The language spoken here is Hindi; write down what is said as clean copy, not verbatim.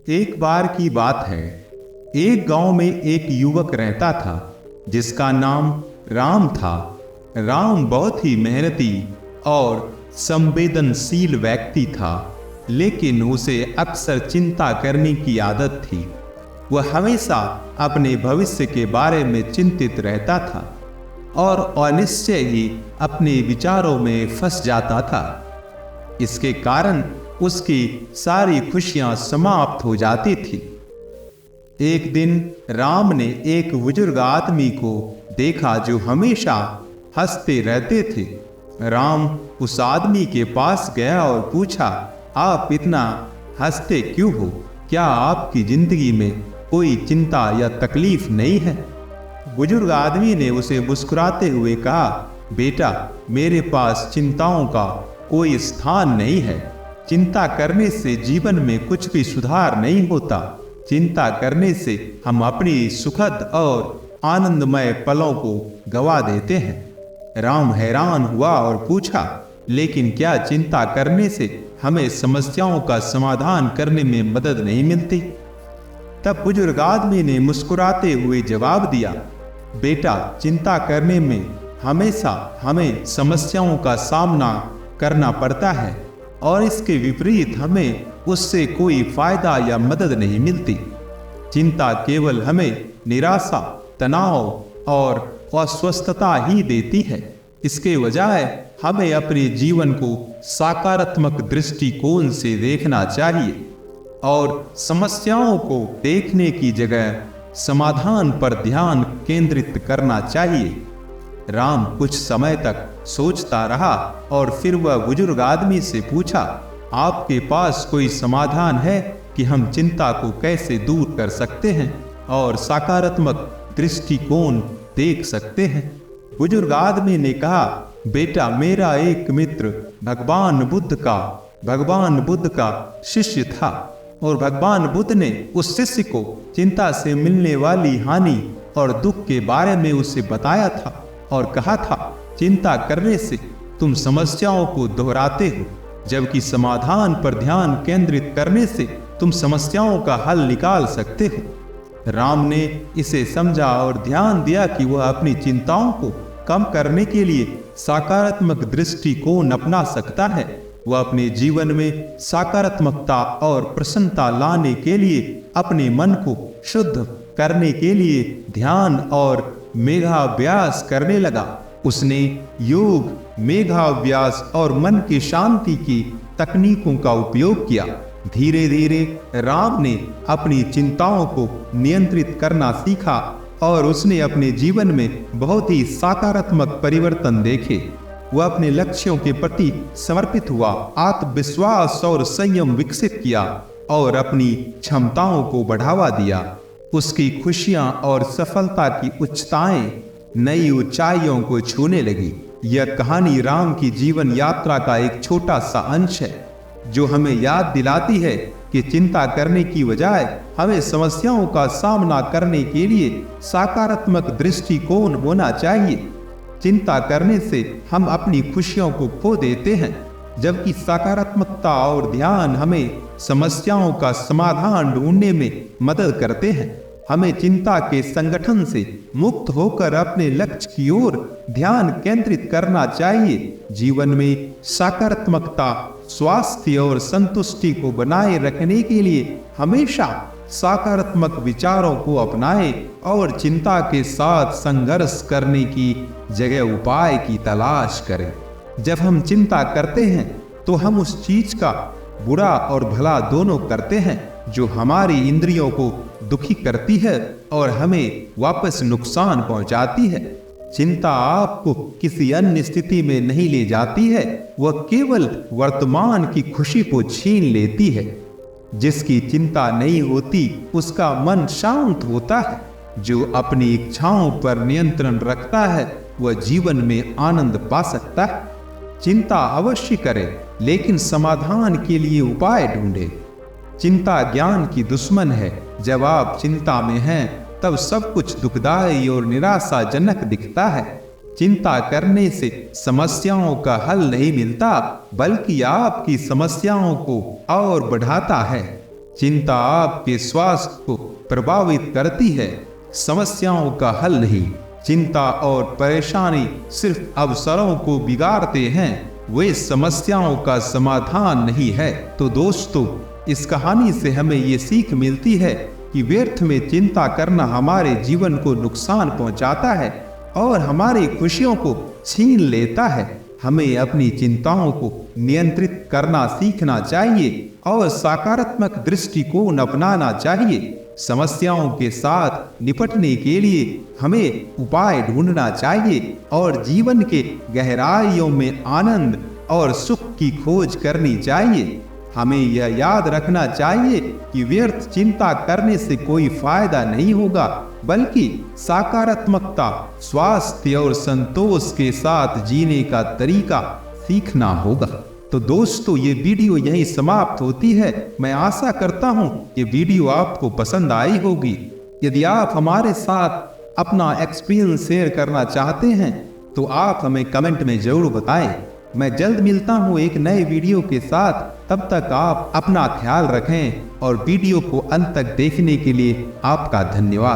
एक बार की बात है। एक गांव में एक युवक रहता था जिसका नाम राम था। राम बहुत ही मेहनती और संवेदनशील व्यक्ति था, लेकिन उसे अक्सर चिंता करने की आदत थी। वह हमेशा अपने भविष्य के बारे में चिंतित रहता था और अनिश्चय ही अपने विचारों में फंस जाता था। इसके कारण उसकी सारी खुशियां समाप्त हो जाती थी। एक दिन राम ने एक बुजुर्ग आदमी को देखा जो हमेशा हंसते रहते थे। राम उस आदमी के पास गया और पूछा, आप इतना हंसते क्यों हो? क्या आपकी जिंदगी में कोई चिंता या तकलीफ नहीं है? बुजुर्ग आदमी ने उसे मुस्कुराते हुए कहा, बेटा, मेरे पास चिंताओं का कोई स्थान नहीं है। चिंता करने से जीवन में कुछ भी सुधार नहीं होता। चिंता करने से हम अपनी सुखद और आनंदमय पलों को गवा देते हैं। राम हैरान हुआ और पूछा, लेकिन क्या चिंता करने से हमें समस्याओं का समाधान करने में मदद नहीं मिलती? तब बुजुर्ग आदमी ने मुस्कुराते हुए जवाब दिया, बेटा, चिंता करने में हमेशा हमें समस्याओं का सामना करना पड़ता है और इसके विपरीत हमें उससे कोई फायदा या मदद नहीं मिलती। चिंता केवल हमें निराशा, तनाव और अस्वस्थता ही देती है। इसके बजाय हमें अपने जीवन को सकारात्मक दृष्टिकोण से देखना चाहिए और समस्याओं को देखने की जगह समाधान पर ध्यान केंद्रित करना चाहिए। राम कुछ समय तक सोचता रहा और फिर वह बुजुर्ग आदमी से पूछा, आपके पास कोई समाधान है कि हम चिंता को कैसे दूर कर सकते हैं और सकारात्मक दृष्टिकोण देख सकते हैं? बुजुर्ग आदमी ने कहा, बेटा, मेरा एक मित्र भगवान बुद्ध का शिष्य था और भगवान बुद्ध ने उस शिष्य को चिंता से मिलने वाली हानि और दुख के बारे में उसे बताया था और कहा था, चिंता करने से तुम समस्याओं को दोहराते हो, जबकि समाधान पर ध्यान केंद्रित करने से तुम समस्याओं का हल निकाल सकते हो। राम ने इसे समझा और ध्यान दिया कि वह अपनी चिंताओं को कम करने के लिए सकारात्मक दृष्टिकोण अपना सकता है। वह अपने जीवन में सकारात्मकता और प्रसन्नता लाने के लिए अपने मन को शुद्ध करने के लिए ध्यान और मेघाभ्यास करने लगा। उसने योग, मेघाभ्यास और मन की शांति की तकनीकों का उपयोग किया। धीरे धीरे राम ने अपनी चिंताओं को नियंत्रित करना सीखा और उसने अपने जीवन में बहुत ही सकारात्मक परिवर्तन देखे। वह अपने लक्ष्यों के प्रति समर्पित हुआ, आत्मविश्वास और संयम विकसित किया और अपनी क्षमताओं को बढ़ावा दिया। उसकी खुशियां और सफलता की उच्चताएं नई ऊंचाइयों को छूने लगी। यह कहानी राम की जीवन यात्रा का एक छोटा सा अंश है, जो हमें याद दिलाती है कि चिंता करने की बजाय हमें समस्याओं का सामना करने के लिए सकारात्मक दृष्टिकोण होना चाहिए। चिंता करने से हम अपनी खुशियों को खो देते हैं, जबकि सकारात्मकता और ध्यान हमें समस्याओं का समाधान ढूंढने में मदद करते हैं। हमें चिंता के संगठन से मुक्त होकर अपने लक्ष्य की ओर ध्यान केंद्रित करना चाहिए। जीवन में सकारात्मकता, स्वास्थ्य और संतुष्टि को बनाए रखने के लिए हमेशा सकारात्मक विचारों को अपनाएं और चिंता के साथ संघर्ष करने की जगह उपाय की तलाश करें। जब हम चिंता करते हैं तो हम उस चीज का बुरा और भला दोनों करते हैं जो हमारी इंद्रियों को दुखी करती है और हमें वापस नुकसान पहुंचाती है। चिंता आपको किसी अन्य स्थिति में नहीं ले जाती है, वह केवल वर्तमान की खुशी को छीन लेती है। जिसकी चिंता नहीं होती उसका मन शांत होता है। जो अपनी इच्छाओं पर नियंत्रण रखता है वह जीवन में आनंद पा सकता है। चिंता अवश्य करें, लेकिन समाधान के लिए उपाय ढूंढे। चिंता ज्ञान की दुश्मन है। जब आप चिंता में हैं तब सब कुछ दुखदाई और निराशाजनक दिखता है। चिंता करने से समस्याओं का हल नहीं मिलता, बल्कि आपकी समस्याओं को और बढ़ाता है। चिंता आपके स्वास्थ्य को प्रभावित करती है, समस्याओं का हल नहीं। चिंता और परेशानी सिर्फ अवसरों को बिगाड़ते हैं, वे समस्याओं का समाधान नहीं है। तो दोस्तों, इस कहानी से हमें ये सीख मिलती है कि व्यर्थ में चिंता करना हमारे जीवन को नुकसान पहुंचाता है और हमारी खुशियों को छीन लेता है। हमें अपनी चिंताओं को नियंत्रित करना सीखना चाहिए और सकारात्मक दृष्टिकोण अपनाना चाहिए। समस्याओं के साथ निपटने के लिए हमें उपाय ढूंढना चाहिए और जीवन के गहराइयों में आनंद और सुख की खोज करनी चाहिए। हमें यह याद रखना चाहिए कि व्यर्थ चिंता करने से कोई फायदा नहीं होगा, बल्कि सकारात्मकता, स्वास्थ्य और संतोष के साथ जीने का तरीका सीखना होगा। तो दोस्तों, ये वीडियो यहीं समाप्त होती है। मैं आशा करता हूँ ये वीडियो आपको पसंद आई होगी। यदि आप हमारे साथ अपना एक्सपीरियंस शेयर करना चाहते हैं तो आप हमें कमेंट में जरूर बताएं। मैं जल्द मिलता हूँ एक नए वीडियो के साथ। तब तक आप अपना ख्याल रखें और वीडियो को अंत तक देखने के लिए आपका धन्यवाद।